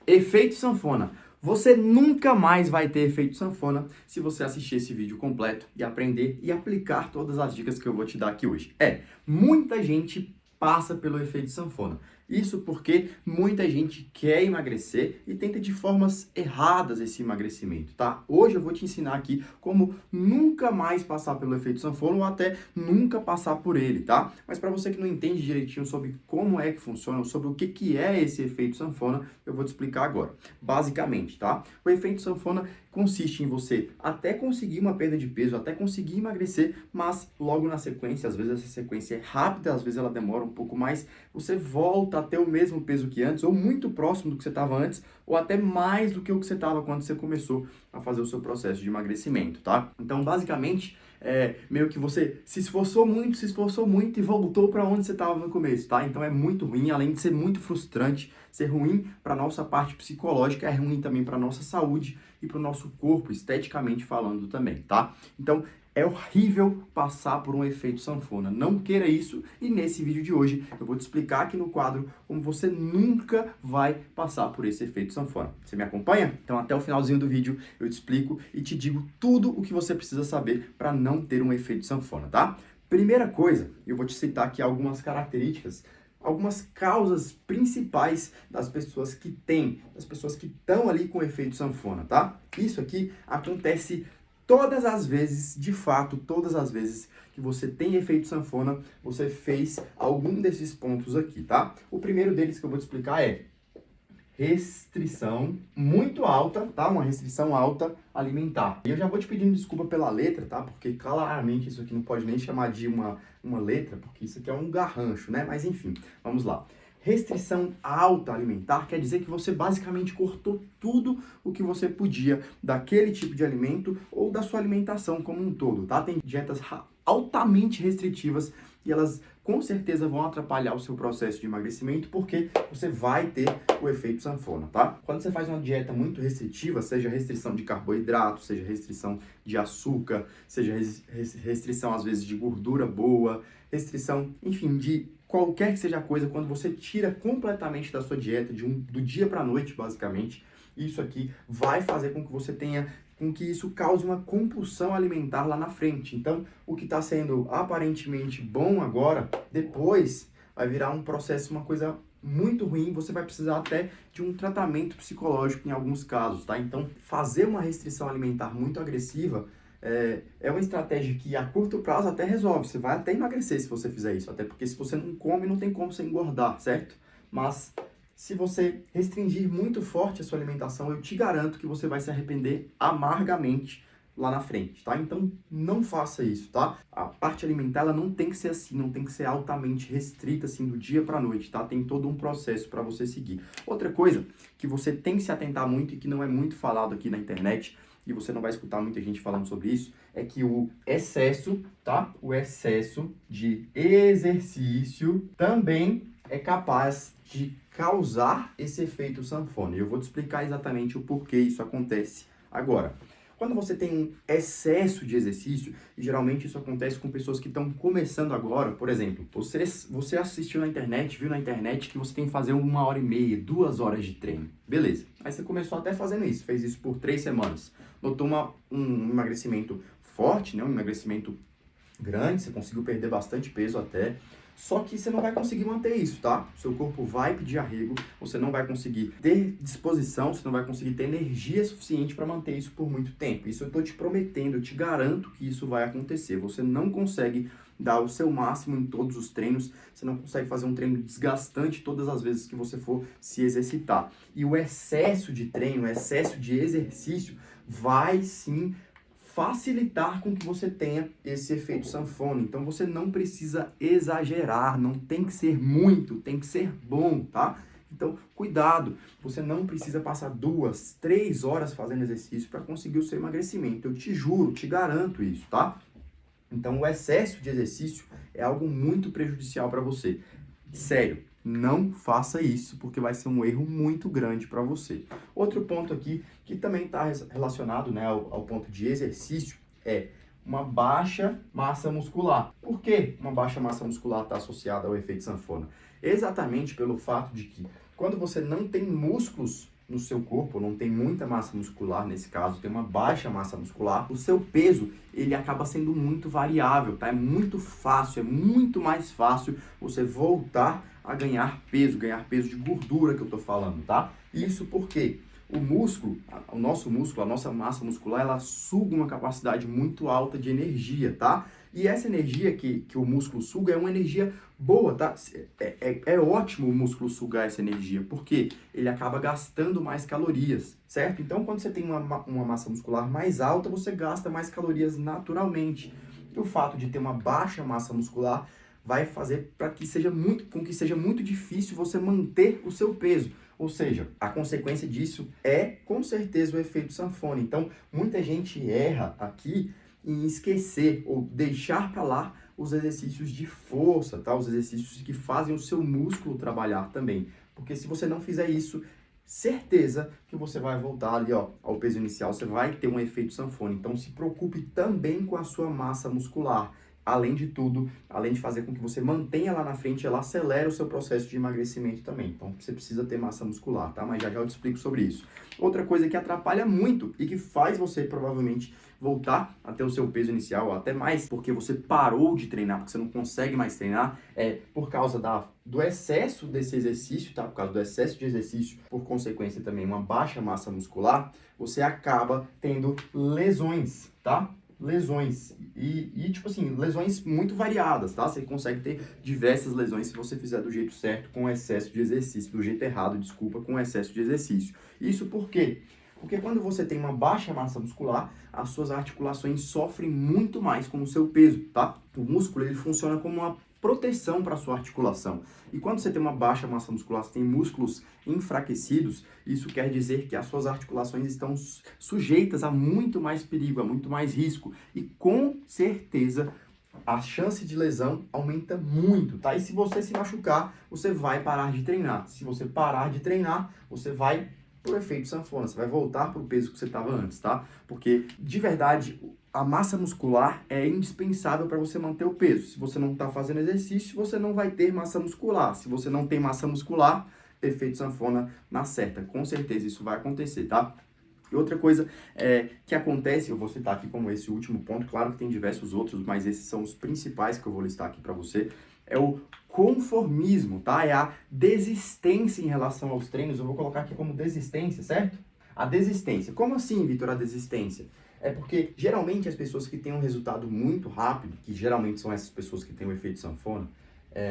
Efeito sanfona. Você nunca mais vai ter efeito sanfona se você assistir esse vídeo completo e aprender e aplicar todas as dicas que eu vou te dar aqui hoje. Muita gente passa pelo efeito sanfona. Isso porque muita gente quer emagrecer e tenta de formas erradas esse emagrecimento, tá? Hoje eu vou te ensinar aqui como nunca mais passar pelo efeito sanfona ou até nunca passar por ele, tá? Mas para você que não entende direitinho sobre como é que funciona, sobre o que é esse efeito sanfona, eu vou te explicar agora. Basicamente, tá? O efeito sanfona consiste em você até conseguir uma perda de peso, até conseguir emagrecer, mas logo na sequência, às vezes essa sequência é rápida, às vezes ela demora um pouco mais, você volta a ter o mesmo peso que antes, ou muito próximo do que você estava antes, ou até mais do que o que você estava quando você começou a fazer o seu processo de emagrecimento, tá? Então, basicamente, meio que você se esforçou muito e voltou para onde você estava no começo, tá? Então é muito ruim, além de ser muito frustrante, ser ruim para nossa parte psicológica, é ruim também para nossa saúde e para o nosso corpo, esteticamente falando também, tá? Então é horrível passar por um efeito sanfona. Não queira isso e nesse vídeo de hoje eu vou te explicar aqui no quadro como você nunca vai passar por esse efeito sanfona. Você me acompanha? Então até o finalzinho do vídeo eu te explico e te digo tudo o que você precisa saber para não ter um efeito sanfona, tá? Primeira coisa, eu vou te citar aqui algumas características, algumas causas principais das pessoas que têm, das pessoas que estão ali com efeito sanfona, tá? Isso aqui acontece todas as vezes, de fato, todas as vezes que você tem efeito sanfona, você fez algum desses pontos aqui, tá? O primeiro deles que eu vou te explicar é restrição muito alta, tá? Uma restrição alta alimentar. E eu já vou te pedindo desculpa pela letra, tá? Porque claramente isso aqui não pode nem chamar de uma letra, porque isso aqui é um garrancho, né? Mas enfim, vamos lá. Restrição alta alimentar quer dizer que você basicamente cortou tudo o que você podia daquele tipo de alimento ou da sua alimentação como um todo, tá? Tem dietas altamente restritivas e elas com certeza vão atrapalhar o seu processo de emagrecimento porque você vai ter o efeito sanfona, tá? Quando você faz uma dieta muito restritiva, seja restrição de carboidrato, seja restrição de açúcar, seja restrição às vezes de gordura boa, restrição, enfim, de qualquer que seja a coisa, quando você tira completamente da sua dieta, do dia para a noite, basicamente, isso aqui vai fazer com que você tenha, com que isso cause uma compulsão alimentar lá na frente. Então, o que está sendo aparentemente bom agora, depois vai virar um processo, uma coisa muito ruim, você vai precisar até de um tratamento psicológico em alguns casos, tá? Então, fazer uma restrição alimentar muito agressiva é uma estratégia que a curto prazo até resolve, você vai até emagrecer se você fizer isso, até porque se você não come, não tem como você engordar, certo? Mas se você restringir muito forte a sua alimentação, eu te garanto que você vai se arrepender amargamente lá na frente, tá? Então, não faça isso, tá? A parte alimentar, ela não tem que ser assim, não tem que ser altamente restrita, assim, do dia para noite, tá? Tem todo um processo para você seguir. Outra coisa que você tem que se atentar muito e que não é muito falado aqui na internet, e você não vai escutar muita gente falando sobre isso, é que o excesso, tá? O excesso de exercício também é capaz de causar esse efeito sanfona. E eu vou te explicar exatamente o porquê isso acontece agora. Quando você tem um excesso de exercício, e geralmente isso acontece com pessoas que estão começando agora, por exemplo, você assistiu na internet, viu na internet que você tem que fazer 1h30, 2 horas de treino. Beleza. Aí você começou até fazendo isso, fez isso por 3 semanas. Notou um emagrecimento forte, né? Um emagrecimento grande, você conseguiu perder bastante peso até. Só que você não vai conseguir manter isso, tá? Seu corpo vai pedir arrego, você não vai conseguir ter disposição, você não vai conseguir ter energia suficiente para manter isso por muito tempo. Isso eu tô te prometendo, eu te garanto que isso vai acontecer. Você não consegue dar o seu máximo em todos os treinos, você não consegue fazer um treino desgastante todas as vezes que você for se exercitar. E o excesso de treino, o excesso de exercício vai sim facilitar com que você tenha esse efeito sanfona. Então você não precisa exagerar, não tem que ser muito, tem que ser bom, tá? Então, cuidado, você não precisa passar 2, 3 horas fazendo exercício para conseguir o seu emagrecimento. Eu te juro, te garanto isso, tá? Então, o excesso de exercício é algo muito prejudicial para você. Sério, não faça isso, porque vai ser um erro muito grande para você. Outro ponto aqui, que também está relacionado, né, ao ponto de exercício, é uma baixa massa muscular. Por que uma baixa massa muscular está associada ao efeito sanfona? Exatamente pelo fato de que quando você não tem músculos no seu corpo, não tem muita massa muscular nesse caso, tem uma baixa massa muscular, o seu peso, ele acaba sendo muito variável, tá? É muito fácil, é muito mais fácil você voltar a ganhar peso de gordura que eu tô falando, tá? Isso porque o músculo, o nosso músculo, a nossa massa muscular, ela suga uma capacidade muito alta de energia, tá? E essa energia que o músculo suga é uma energia boa, tá? É ótimo o músculo sugar essa energia, porque ele acaba gastando mais calorias, certo? Então, quando você tem uma massa muscular mais alta, você gasta mais calorias naturalmente. E o fato de ter uma baixa massa muscular vai fazer com que seja muito difícil você manter o seu peso. Ou seja, a consequência disso é, com certeza, o efeito sanfona. Então, muita gente erra aqui em esquecer ou deixar para lá os exercícios de força, tá? Os exercícios que fazem o seu músculo trabalhar também. Porque se você não fizer isso, certeza que você vai voltar ali, ó, ao peso inicial, você vai ter um efeito sanfona. Então, se preocupe também com a sua massa muscular. Além de tudo, além de fazer com que você mantenha lá na frente, ela acelera o seu processo de emagrecimento também. Então, você precisa ter massa muscular, tá? Mas já eu te explico sobre isso. Outra coisa que atrapalha muito e que faz você provavelmente voltar até o seu peso inicial, ou até mais, porque você parou de treinar, porque você não consegue mais treinar, é por causa do excesso desse exercício, tá? Por causa do excesso de exercício, por consequência também uma baixa massa muscular, você acaba tendo lesões, tá? Lesões tipo assim, lesões muito variadas, tá? Você consegue ter diversas lesões se você fizer do jeito certo, com excesso de exercício, do jeito errado, desculpa, com excesso de exercício. Isso por quê? Porque quando você tem uma baixa massa muscular, as suas articulações sofrem muito mais com o seu peso, tá? O músculo, ele funciona como uma proteção para a sua articulação. E quando você tem uma baixa massa muscular, você tem músculos enfraquecidos, isso quer dizer que as suas articulações estão sujeitas a muito mais perigo, a muito mais risco. E com certeza a chance de lesão aumenta muito, tá? E se você se machucar, você vai parar de treinar. Se você parar de treinar, você vai pro efeito sanfona, você vai voltar pro peso que você estava antes, tá? Porque, de verdade, a massa muscular é indispensável para você manter o peso. Se você não está fazendo exercício, você não vai ter massa muscular. Se você não tem massa muscular, efeito sanfona na certa. Com certeza isso vai acontecer, tá? E outra coisa que acontece, eu vou citar aqui como esse último ponto, claro que tem diversos outros, mas esses são os principais que eu vou listar aqui para você, é o conformismo, tá? É a desistência em relação aos treinos, eu vou colocar aqui como desistência, certo? A desistência. Como assim, Vitor, a desistência? É porque, geralmente, as pessoas que têm um resultado muito rápido, que geralmente são essas pessoas que têm o efeito sanfona,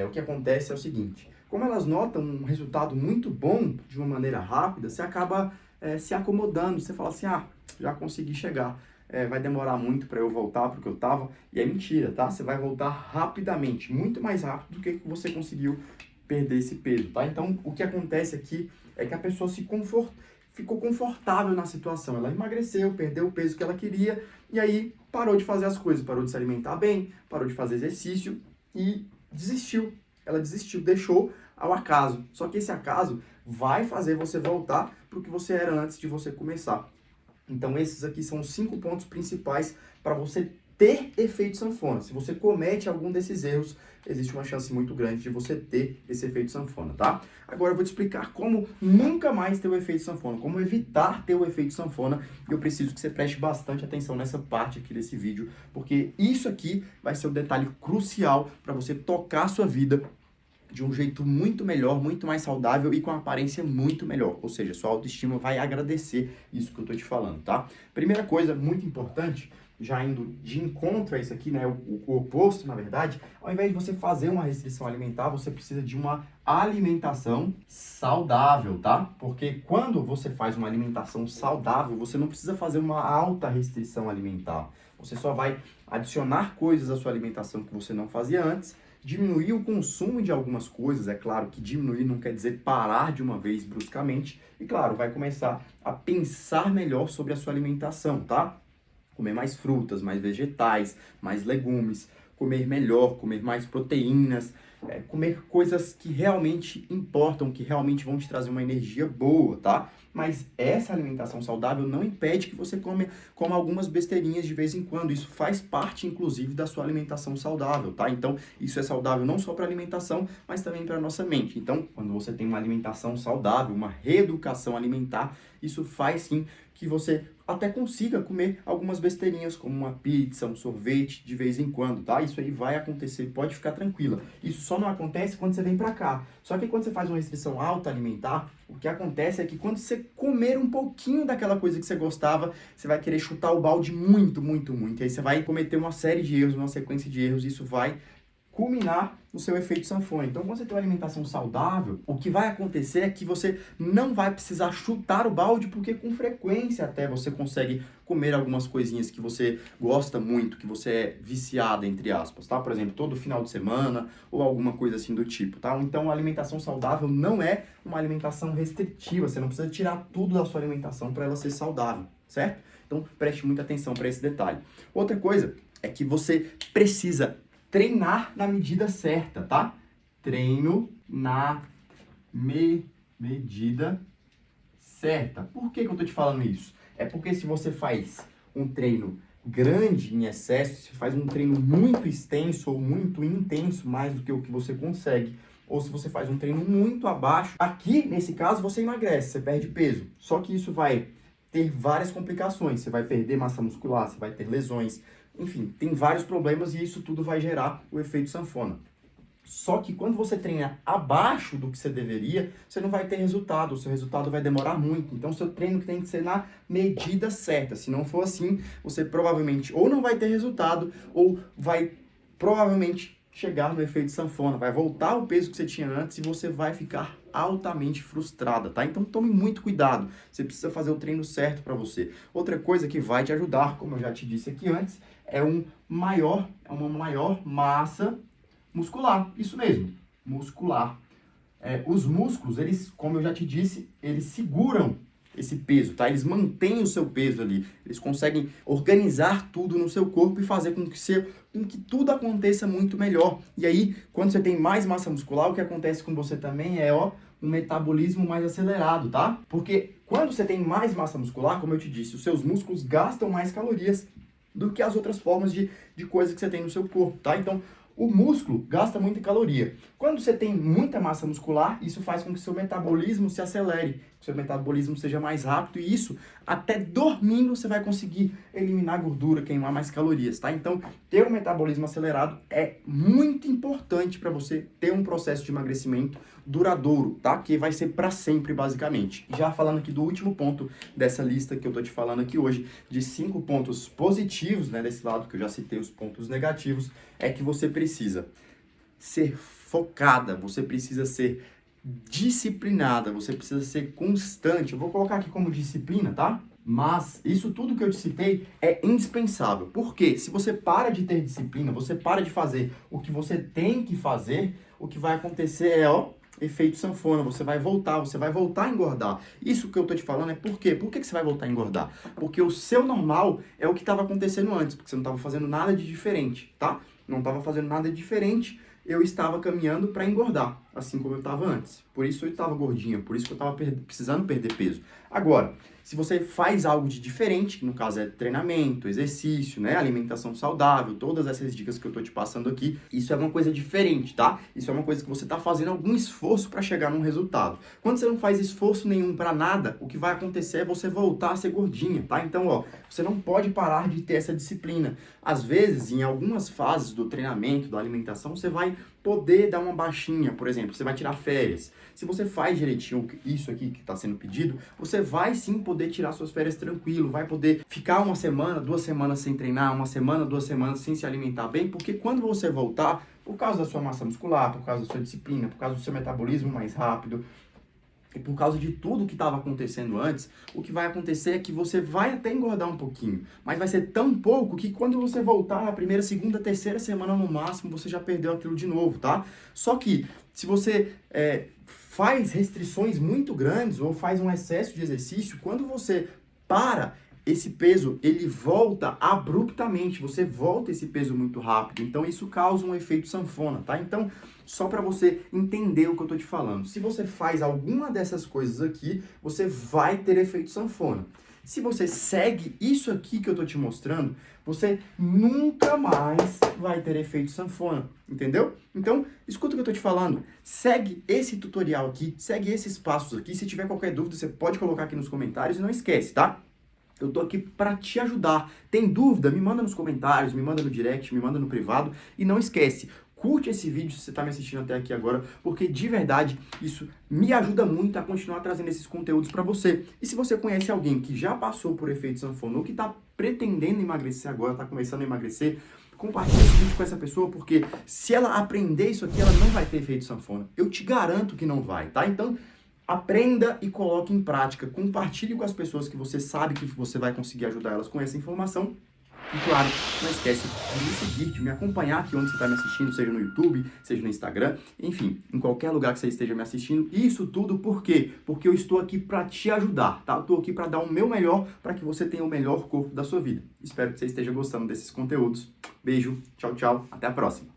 o que acontece é o seguinte, como elas notam um resultado muito bom de uma maneira rápida, você acaba se acomodando, você fala assim, já consegui chegar, vai demorar muito para eu voltar para o que eu estava, e é mentira, tá? Você vai voltar rapidamente, muito mais rápido do que você conseguiu perder esse peso, tá? Então, o que acontece aqui é que a pessoa ficou confortável na situação, ela emagreceu, perdeu o peso que ela queria, e aí parou de fazer as coisas, parou de se alimentar bem, parou de fazer exercício e desistiu. Ela desistiu, deixou ao acaso. Só que esse acaso vai fazer você voltar para o que você era antes de você começar. Então esses aqui são os 5 pontos principais para você ter efeito sanfona. Se você comete algum desses erros, existe uma chance muito grande de você ter esse efeito sanfona, tá? Agora eu vou te explicar como nunca mais ter o efeito sanfona, como evitar ter o efeito sanfona, e eu preciso que você preste bastante atenção nessa parte aqui desse vídeo, porque isso aqui vai ser um detalhe crucial para você tocar a sua vida de um jeito muito melhor, muito mais saudável e com uma aparência muito melhor. Ou seja, sua autoestima vai agradecer isso que eu tô te falando, tá? Primeira coisa muito importante, já indo de encontro a isso aqui, né, o oposto, na verdade, ao invés de você fazer uma restrição alimentar, você precisa de uma alimentação saudável, tá? Porque quando você faz uma alimentação saudável, você não precisa fazer uma alta restrição alimentar. Você só vai adicionar coisas à sua alimentação que você não fazia antes, diminuir o consumo de algumas coisas, é claro que diminuir não quer dizer parar de uma vez bruscamente, e claro, vai começar a pensar melhor sobre a sua alimentação, tá? Comer mais frutas, mais vegetais, mais legumes, comer melhor, comer mais proteínas, comer coisas que realmente importam, que realmente vão te trazer uma energia boa, tá? Mas essa alimentação saudável não impede que você coma algumas besteirinhas de vez em quando. Isso faz parte, inclusive, da sua alimentação saudável, tá? Então, isso é saudável não só para a alimentação, mas também para a nossa mente. Então, quando você tem uma alimentação saudável, uma reeducação alimentar, isso faz sim que você até consiga comer algumas besteirinhas, como uma pizza, um sorvete, de vez em quando, tá? Isso aí vai acontecer, pode ficar tranquila. Isso só não acontece quando você vem pra cá. Só que quando você faz uma restrição alta alimentar, o que acontece é que quando você comer um pouquinho daquela coisa que você gostava, você vai querer chutar o balde muito, muito, muito. E aí você vai cometer uma série de erros, uma sequência de erros, e isso vai culminar no seu efeito sanfona. Então, quando você tem uma alimentação saudável, o que vai acontecer é que você não vai precisar chutar o balde, porque com frequência até você consegue comer algumas coisinhas que você gosta muito, que você é viciada, entre aspas, tá? Por exemplo, todo final de semana ou alguma coisa assim do tipo, tá? Então, a alimentação saudável não é uma alimentação restritiva, você não precisa tirar tudo da sua alimentação para ela ser saudável, certo? Então, preste muita atenção para esse detalhe. Outra coisa é que você precisa treinar na medida certa, tá? Treino na medida certa. Por que eu tô te falando isso? É porque se você faz um treino grande em excesso, se faz um treino muito extenso ou muito intenso, mais do que o que você consegue, ou se você faz um treino muito abaixo, aqui, nesse caso, você emagrece, você perde peso. Só que isso vai ter várias complicações. Você vai perder massa muscular, você vai ter lesões, enfim, tem vários problemas e isso tudo vai gerar o efeito sanfona. Só que quando você treina abaixo do que você deveria, você não vai ter resultado, o seu resultado vai demorar muito. Então, o seu treino tem que ser na medida certa. Se não for assim, você provavelmente ou não vai ter resultado, ou vai provavelmente chegar no efeito sanfona, vai voltar ao peso que você tinha antes e você vai ficar altamente frustrada, tá? Então tome muito cuidado, você precisa fazer o treino certo para você. Outra coisa que vai te ajudar, como eu já te disse aqui antes, é uma maior massa muscular, isso mesmo, muscular. Os músculos, eles, como eu já te disse, eles seguram esse peso, tá? Eles mantêm o seu peso ali, eles conseguem organizar tudo no seu corpo e fazer com que tudo aconteça muito melhor. E aí, quando você tem mais massa muscular, o que acontece com você também é, um metabolismo mais acelerado, tá? Porque quando você tem mais massa muscular, como eu te disse, os seus músculos gastam mais calorias do que as outras formas de coisa que você tem no seu corpo, tá? Então, o músculo gasta muita caloria. Quando você tem muita massa muscular, isso faz com que seu metabolismo se acelere, que seu metabolismo seja mais rápido e isso, até dormindo, você vai conseguir eliminar gordura, queimar mais calorias, tá? Então, ter um metabolismo acelerado é muito importante para você ter um processo de emagrecimento duradouro, tá? Que vai ser para sempre, basicamente. Já falando aqui do último ponto dessa lista que eu tô te falando aqui hoje, de 5 pontos positivos, né, desse lado que eu já citei os pontos negativos, é que você precisa ser focada, você precisa ser disciplinada, você precisa ser constante. Eu vou colocar aqui como disciplina, tá? Mas isso tudo que eu te citei é indispensável. Porque se você para de ter disciplina, você para de fazer o que você tem que fazer, o que vai acontecer é, efeito sanfona, você vai voltar a engordar. Isso que eu tô te falando é por quê? Por que você vai voltar a engordar? Porque o seu normal é o que estava acontecendo antes, porque você não estava fazendo nada de diferente, tá? Não estava fazendo nada de diferente, eu estava caminhando para engordar, assim como eu estava antes. Por isso eu estava gordinha, por isso que eu estava precisando perder peso. Agora, se você faz algo de diferente, que no caso é treinamento, exercício, né, alimentação saudável, todas essas dicas que eu tô te passando aqui, isso é uma coisa diferente, tá? Isso é uma coisa que você tá fazendo algum esforço para chegar num resultado. Quando você não faz esforço nenhum para nada, o que vai acontecer é você voltar a ser gordinha, tá? Então, você não pode parar de ter essa disciplina. Às vezes, em algumas fases do treinamento, da alimentação, você vai poder dar uma baixinha, por exemplo, você vai tirar férias. Se você faz direitinho isso aqui que está sendo pedido, você vai sim poder tirar suas férias tranquilo, vai poder ficar 1 semana, 2 semanas sem treinar, 1 semana, 2 semanas sem se alimentar bem, porque quando você voltar, por causa da sua massa muscular, por causa da sua disciplina, por causa do seu metabolismo mais rápido, e por causa de tudo que estava acontecendo antes, o que vai acontecer é que você vai até engordar um pouquinho, mas vai ser tão pouco que quando você voltar na primeira, segunda, terceira semana no máximo, você já perdeu aquilo de novo, tá? Só que se você faz restrições muito grandes ou faz um excesso de exercício, quando você para, esse peso, ele volta abruptamente, você volta esse peso muito rápido, então isso causa um efeito sanfona, tá? Então, só para você entender o que eu tô te falando, se você faz alguma dessas coisas aqui, você vai ter efeito sanfona. Se você segue isso aqui que eu tô te mostrando, você nunca mais vai ter efeito sanfona, entendeu? Então, escuta o que eu tô te falando. Segue esse tutorial aqui, segue esses passos aqui. Se tiver qualquer dúvida, você pode colocar aqui nos comentários e não esquece, tá? Eu tô aqui para te ajudar. Tem dúvida? Me manda nos comentários, me manda no direct, me manda no privado e não esquece. Curte esse vídeo se você está me assistindo até aqui agora, porque de verdade isso me ajuda muito a continuar trazendo esses conteúdos para você. E se você conhece alguém que já passou por efeito sanfona ou que está pretendendo emagrecer agora, está começando a emagrecer, compartilhe esse vídeo com essa pessoa, porque se ela aprender isso aqui, ela não vai ter efeito sanfona. Eu te garanto que não vai, tá? Então, aprenda e coloque em prática. Compartilhe com as pessoas que você sabe que você vai conseguir ajudar elas com essa informação. E claro, não esquece de me seguir, de me acompanhar aqui onde você está me assistindo, seja no YouTube, seja no Instagram, enfim, em qualquer lugar que você esteja me assistindo. Isso tudo por quê? Porque eu estou aqui para te ajudar, tá? Eu estou aqui para dar o meu melhor para que você tenha o melhor corpo da sua vida. Espero que você esteja gostando desses conteúdos. Beijo, tchau, tchau, até a próxima.